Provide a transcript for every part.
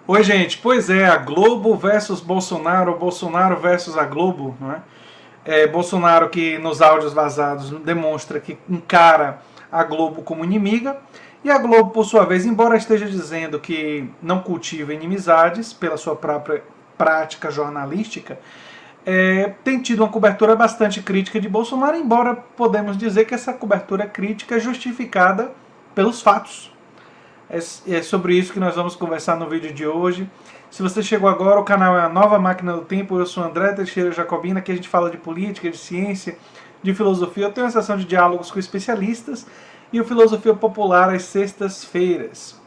Oi, gente. Pois é, a Globo versus Bolsonaro, Bolsonaro versus a Globo, não é? Bolsonaro que nos áudios vazados demonstra que encara a Globo como inimiga, e a Globo, por sua vez, embora esteja dizendo que não cultiva inimizades pela sua própria prática jornalística, tem tido uma cobertura bastante crítica de Bolsonaro, embora podemos dizer que essa cobertura crítica é justificada pelos fatos. É sobre isso que nós vamos conversar no vídeo de hoje. Se você chegou agora, o canal é a Nova Máquina do Tempo. Eu sou André Teixeira Jacobina, aqui a gente fala de política, de ciência, de filosofia. Eu tenho uma sessão de diálogos com especialistas e o Filosofia Popular às sextas-feiras.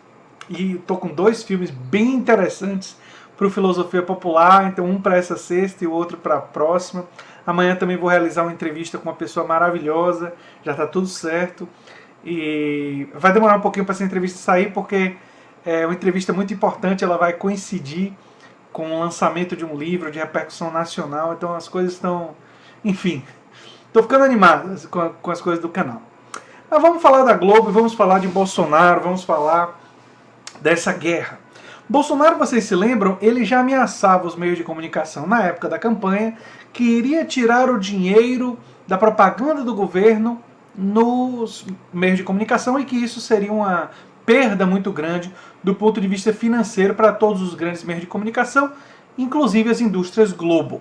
E estou com dois filmes bem interessantes para o Filosofia Popular, então um para essa sexta e o outro para a próxima. Amanhã também vou realizar uma entrevista com uma pessoa maravilhosa, já está tudo certo. E vai demorar um pouquinho para essa entrevista sair, porque é uma entrevista muito importante, ela vai coincidir com o lançamento de um livro de repercussão nacional, então as coisas estão... Enfim, estou ficando animado com as coisas do canal. Mas vamos falar da Globo, vamos falar de Bolsonaro, vamos falar dessa guerra. Bolsonaro, vocês se lembram, ele já ameaçava os meios de comunicação na época da campanha que iria tirar o dinheiro da propaganda do governo nos meios de comunicação e que isso seria uma perda muito grande do ponto de vista financeiro para todos os grandes meios de comunicação, inclusive as indústrias Globo.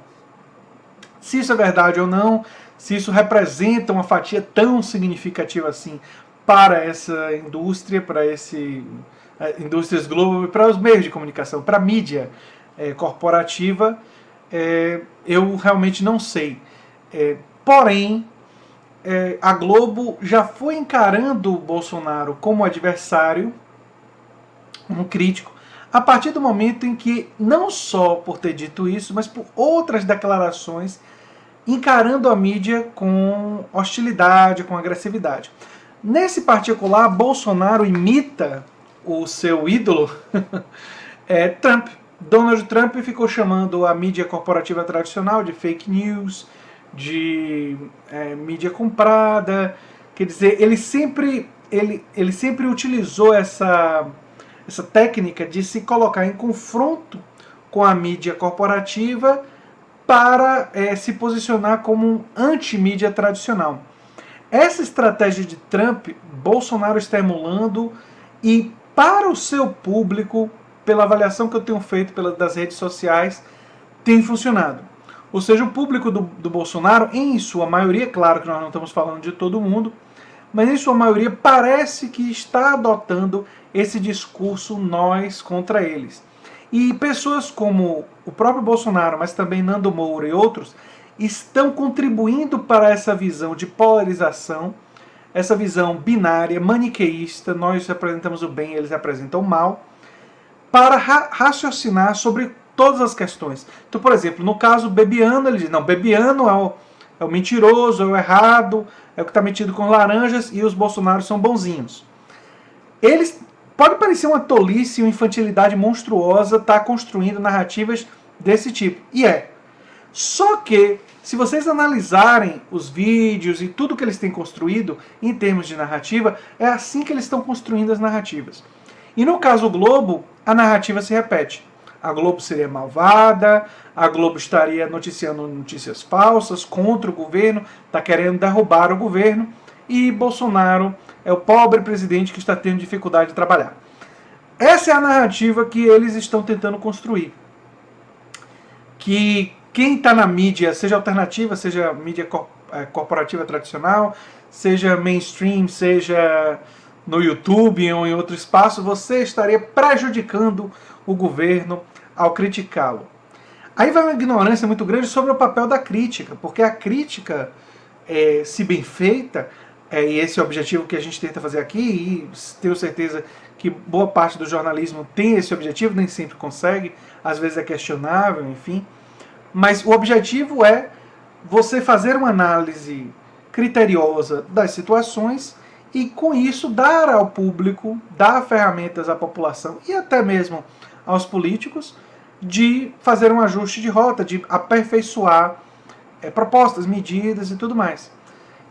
Se isso é verdade ou não, se isso representa uma fatia tão significativa assim para essa indústria, para indústrias Globo e para os meios de comunicação, para a mídia corporativa, eu realmente não sei. Porém, a Globo já foi encarando o Bolsonaro como adversário, um crítico, a partir do momento em que, não só por ter dito isso, mas por outras declarações, encarando a mídia com hostilidade, com agressividade. Nesse particular, Bolsonaro imita o seu ídolo, Trump. Donald Trump ficou chamando a mídia corporativa tradicional de fake news, de mídia comprada. Quer dizer, ele sempre utilizou essa técnica de se colocar em confronto com a mídia corporativa para se posicionar como um anti-mídia tradicional. Essa estratégia de Trump, Bolsonaro está emulando, e para o seu público, pela avaliação que eu tenho feito das redes sociais, tem funcionado. Ou seja, o público do Bolsonaro, em sua maioria, claro que nós não estamos falando de todo mundo, mas em sua maioria parece que está adotando esse discurso nós contra eles. E pessoas como o próprio Bolsonaro, mas também Nando Moura e outros, estão contribuindo para essa visão de polarização, essa visão binária, maniqueísta, nós representamos o bem, eles representam o mal, para raciocinar sobre todas as questões. Então, por exemplo, no caso Bebiano, ele diz, não, Bebiano é o mentiroso, é o errado, é o que está metido com laranjas, e os Bolsonaros são bonzinhos. Eles, pode parecer uma tolice, uma infantilidade monstruosa estar construindo narrativas desse tipo, e é. Só que, se vocês analisarem os vídeos e tudo que eles têm construído em termos de narrativa, é assim que eles estão construindo as narrativas. E no caso Globo, a narrativa se repete. A Globo seria malvada, a Globo estaria noticiando notícias falsas contra o governo, está querendo derrubar o governo, e Bolsonaro é o pobre presidente que está tendo dificuldade de trabalhar. Essa é a narrativa que eles estão tentando construir. Que quem está na mídia, seja alternativa, seja mídia corporativa tradicional, seja mainstream, seja no YouTube ou em outro espaço, você estaria prejudicando o governo ao criticá-lo. Aí vai uma ignorância muito grande sobre o papel da crítica, porque a crítica, se bem feita, e esse é o objetivo que a gente tenta fazer aqui, e tenho certeza que boa parte do jornalismo tem esse objetivo, nem sempre consegue, às vezes é questionável, enfim, mas o objetivo é você fazer uma análise criteriosa das situações e, com isso, dar ao público, dar ferramentas à população e até mesmo aos políticos de fazer um ajuste de rota, de aperfeiçoar propostas, medidas e tudo mais.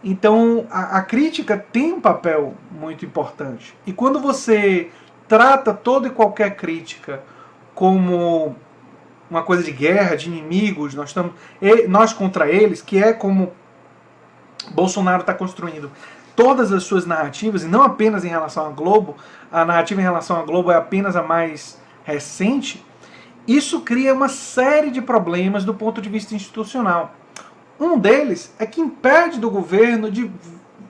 Então, a crítica tem um papel muito importante. E quando você trata toda e qualquer crítica como uma coisa de guerra, de inimigos, nós contra eles, que é como Bolsonaro está construindo todas as suas narrativas, e não apenas em relação à Globo, a narrativa em relação à Globo é apenas a mais recente, isso cria uma série de problemas do ponto de vista institucional. Um deles é que impede do governo de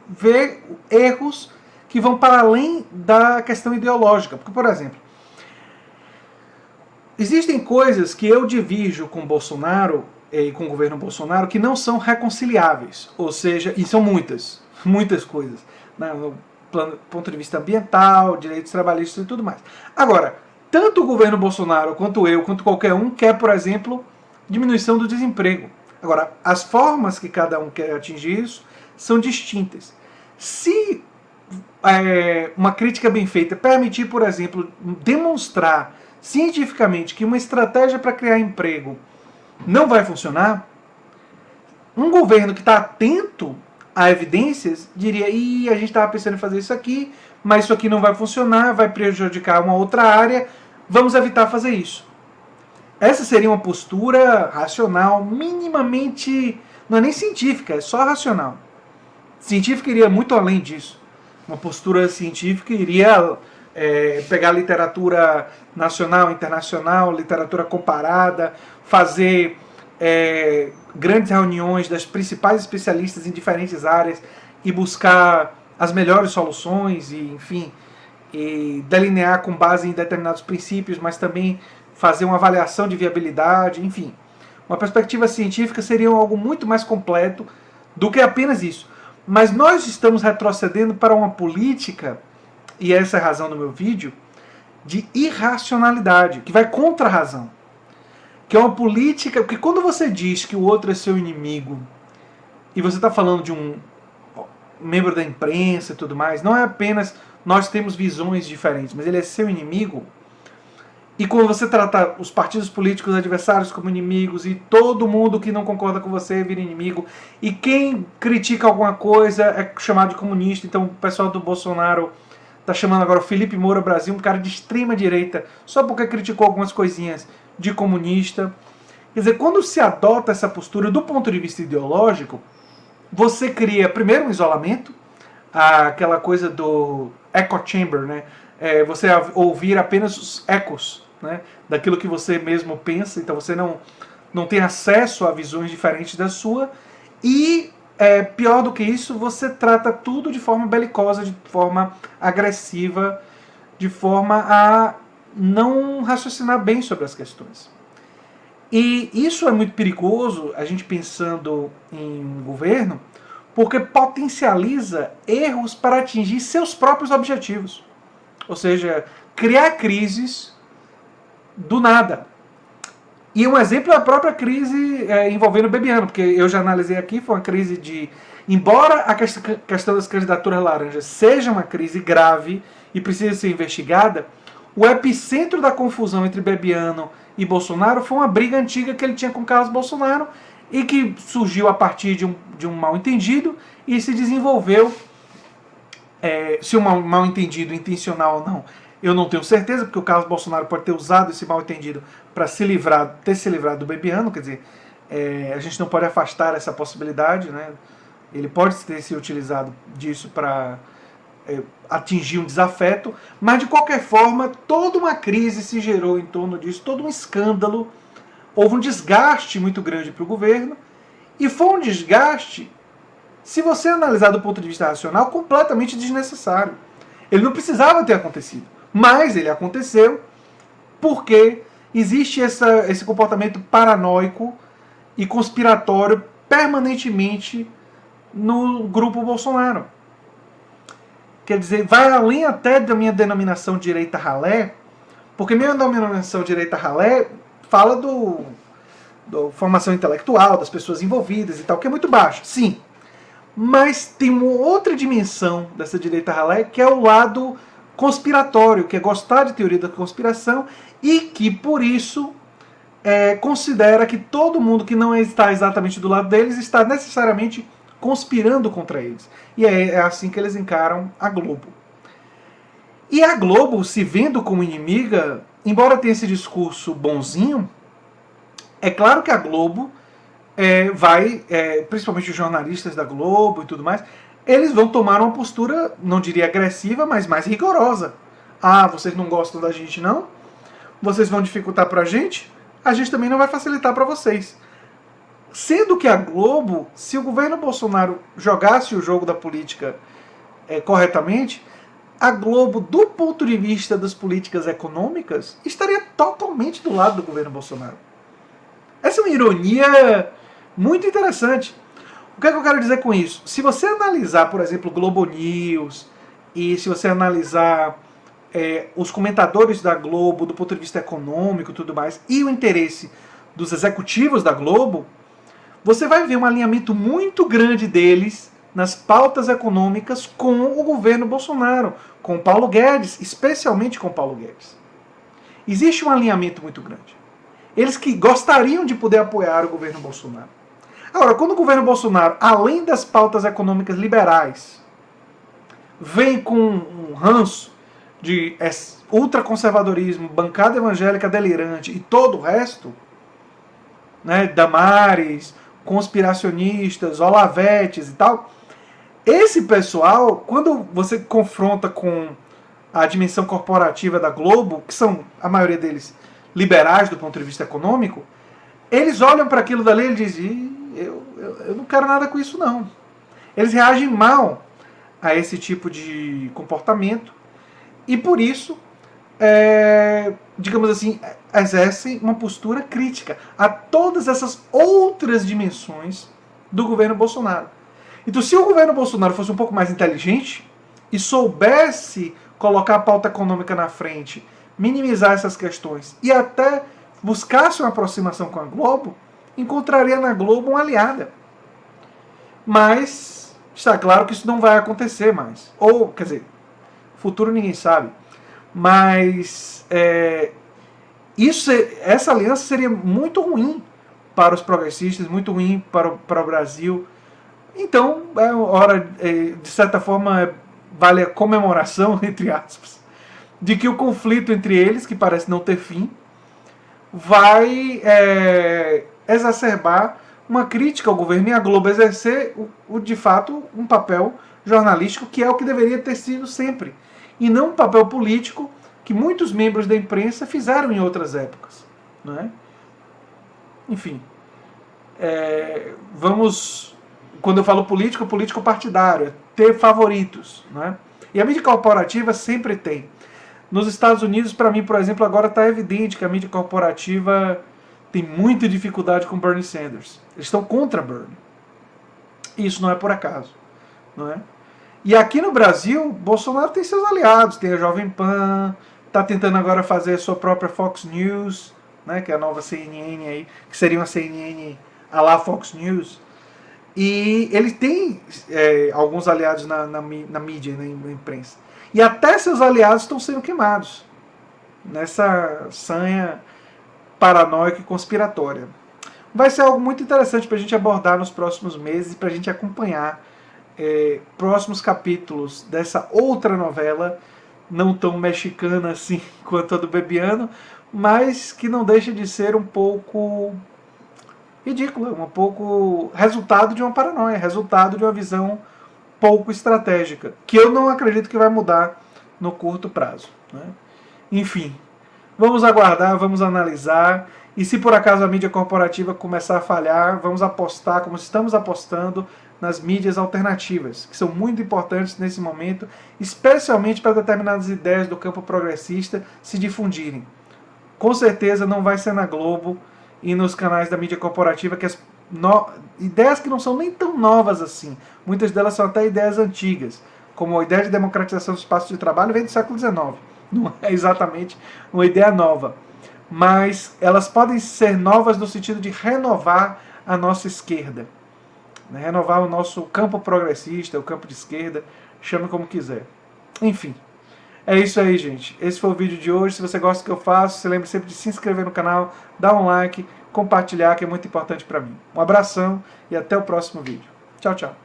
ver erros que vão para além da questão ideológica. Porque, por exemplo, existem coisas que eu divirjo com Bolsonaro e com o governo Bolsonaro que não são reconciliáveis. Ou seja, e são muitas coisas, né, no ponto de vista ambiental, direitos trabalhistas e tudo mais. Agora, tanto o governo Bolsonaro, quanto eu, quanto qualquer um, quer, por exemplo, diminuição do desemprego. Agora, as formas que cada um quer atingir isso são distintas. Se uma crítica bem feita permitir, por exemplo, demonstrar cientificamente que uma estratégia para criar emprego não vai funcionar, um governo que está atento a evidências diria: a gente estava pensando em fazer isso aqui, mas isso aqui não vai funcionar, vai prejudicar uma outra área, vamos evitar fazer isso. Essa seria uma postura racional, minimamente, não é nem científica, é só racional. Científica iria muito além disso. Uma postura científica iria pegar literatura nacional, internacional, literatura comparada, fazer grandes reuniões das principais especialistas em diferentes áreas e buscar as melhores soluções e, enfim, e delinear com base em determinados princípios, mas também fazer uma avaliação de viabilidade, enfim. Uma perspectiva científica seria algo muito mais completo do que apenas isso. Mas nós estamos retrocedendo para uma política, e essa é a razão do meu vídeo, de irracionalidade, que vai contra a razão. Que é uma política, porque quando você diz que o outro é seu inimigo, e você está falando de um membro da imprensa e tudo mais, não é apenas nós temos visões diferentes, mas ele é seu inimigo. E quando você trata os partidos políticos adversários como inimigos, e todo mundo que não concorda com você vira inimigo, e quem critica alguma coisa é chamado de comunista, então o pessoal do Bolsonaro está chamando agora o Felipe Moura Brasil, um cara de extrema direita, só porque criticou algumas coisinhas, de comunista. Quer dizer, quando se adota essa postura do ponto de vista ideológico, você cria primeiro um isolamento, aquela coisa do echo chamber, né? Você ouvir apenas os ecos, né, daquilo que você mesmo pensa, então você não tem acesso a visões diferentes da sua, e pior do que isso, você trata tudo de forma belicosa, de forma agressiva, de forma a não raciocinar bem sobre as questões. E isso é muito perigoso, a gente pensando em governo, porque potencializa erros para atingir seus próprios objetivos. Ou seja, criar crises do nada. E um exemplo é a própria crise envolvendo o Bebiano, porque eu já analisei aqui, foi uma crise de... Embora a questão das candidaturas laranjas seja uma crise grave e precisa ser investigada, o epicentro da confusão entre Bebiano e Bolsonaro foi uma briga antiga que ele tinha com Carlos Bolsonaro e que surgiu a partir de um mal-entendido e se desenvolveu, se um mal-entendido intencional ou não, eu não tenho certeza, porque o Carlos Bolsonaro pode ter usado esse mal-entendido para ter se livrado do Bebiano, quer dizer, a gente não pode afastar essa possibilidade, né? Ele pode ter se utilizado disso para atingir um desafeto, mas de qualquer forma, toda uma crise se gerou em torno disso, todo um escândalo, houve um desgaste muito grande para o governo, e foi um desgaste, se você analisar do ponto de vista racional, completamente desnecessário. Ele não precisava ter acontecido, mas ele aconteceu porque existe esse comportamento paranoico e conspiratório permanentemente no grupo Bolsonaro. Quer dizer, vai além até da minha denominação direita ralé, porque minha denominação direita ralé fala da formação intelectual, das pessoas envolvidas e tal, que é muito baixa, sim. Mas tem uma outra dimensão dessa direita ralé, que é o lado conspiratório, que é gostar de teoria da conspiração e que, por isso, considera que todo mundo que não está exatamente do lado deles está necessariamente conspirando contra eles. E é assim que eles encaram a Globo. E a Globo, se vendo como inimiga, embora tenha esse discurso bonzinho, é claro que a Globo principalmente os jornalistas da Globo e tudo mais, eles vão tomar uma postura, não diria agressiva, mas mais rigorosa. Ah, vocês não gostam da gente não? Vocês vão dificultar pra gente? A gente também não vai facilitar para vocês. Sendo que a Globo, se o governo Bolsonaro jogasse o jogo da política corretamente, a Globo, do ponto de vista das políticas econômicas, estaria totalmente do lado do governo Bolsonaro. Essa é uma ironia muito interessante. O que é que eu quero dizer com isso? Se você analisar, por exemplo, o Globo News, e se você analisar os comentadores da Globo do ponto de vista econômico e tudo mais, e o interesse dos executivos da Globo, você vai ver um alinhamento muito grande deles nas pautas econômicas com o governo Bolsonaro, com Paulo Guedes, especialmente com Paulo Guedes. Existe um alinhamento muito grande. Eles que gostariam de poder apoiar o governo Bolsonaro. Agora, quando o governo Bolsonaro, além das pautas econômicas liberais, vem com um ranço de ultraconservadorismo, bancada evangélica delirante e todo o resto, né, Damares, conspiracionistas, Olavetes e tal, esse pessoal, quando você confronta com a dimensão corporativa da Globo, que são, a maioria deles, liberais do ponto de vista econômico, eles olham para aquilo dali e dizem, eu não quero nada com isso não. Eles reagem mal a esse tipo de comportamento e por isso, digamos assim, exercem uma postura crítica a todas essas outras dimensões do governo Bolsonaro. Então, se o governo Bolsonaro fosse um pouco mais inteligente e soubesse colocar a pauta econômica na frente, minimizar essas questões e até buscasse uma aproximação com a Globo, encontraria na Globo uma aliada. Mas está claro que isso não vai acontecer mais. Ou, quer dizer, futuro ninguém sabe. Mas essa aliança seria muito ruim para os progressistas, muito ruim para o Brasil. Então, de certa forma, vale a comemoração, entre aspas, de que o conflito entre eles, que parece não ter fim, vai exacerbar uma crítica ao governo e a Globo exercer, de fato, um papel jornalístico que é o que deveria ter sido sempre. E não um papel político que muitos membros da imprensa fizeram em outras épocas. Não é? Enfim, quando eu falo político partidário, é ter favoritos. Não é? E a mídia corporativa sempre tem. Nos Estados Unidos, para mim, por exemplo, agora está evidente que a mídia corporativa tem muita dificuldade com Bernie Sanders. Eles estão contra Bernie. Isso não é por acaso. Não é? E aqui no Brasil, Bolsonaro tem seus aliados, tem a Jovem Pan, está tentando agora fazer a sua própria Fox News, né, que é a nova CNN aí, que seria uma CNN à la Fox News. E ele tem alguns aliados na mídia, na imprensa. E até seus aliados estão sendo queimados nessa sanha paranoica e conspiratória. Vai ser algo muito interessante para a gente abordar nos próximos meses e para a gente acompanhar próximos capítulos dessa outra novela, não tão mexicana assim quanto a do Bebiano, mas que não deixa de ser um pouco ridícula, um pouco resultado de uma paranoia, resultado de uma visão pouco estratégica, que eu não acredito que vai mudar no curto prazo. Né? Enfim, vamos aguardar, vamos analisar, e se por acaso a mídia corporativa começar a falhar, vamos apostar, como estamos apostando, nas mídias alternativas, que são muito importantes nesse momento, especialmente para determinadas ideias do campo progressista se difundirem. Com certeza não vai ser na Globo e nos canais da mídia corporativa que ideias que não são nem tão novas assim, muitas delas são até ideias antigas, como a ideia de democratização do espaço de trabalho vem do século XIX, não é exatamente uma ideia nova, mas elas podem ser novas no sentido de renovar a nossa esquerda, né? Renovar o nosso campo progressista, o campo de esquerda, chame como quiser. Enfim, é isso aí, gente. Esse foi o vídeo de hoje. Se você gosta do que eu faço, se lembre sempre de se inscrever no canal, dar um like, compartilhar, que é muito importante para mim. Um abração e até o próximo vídeo. Tchau, tchau.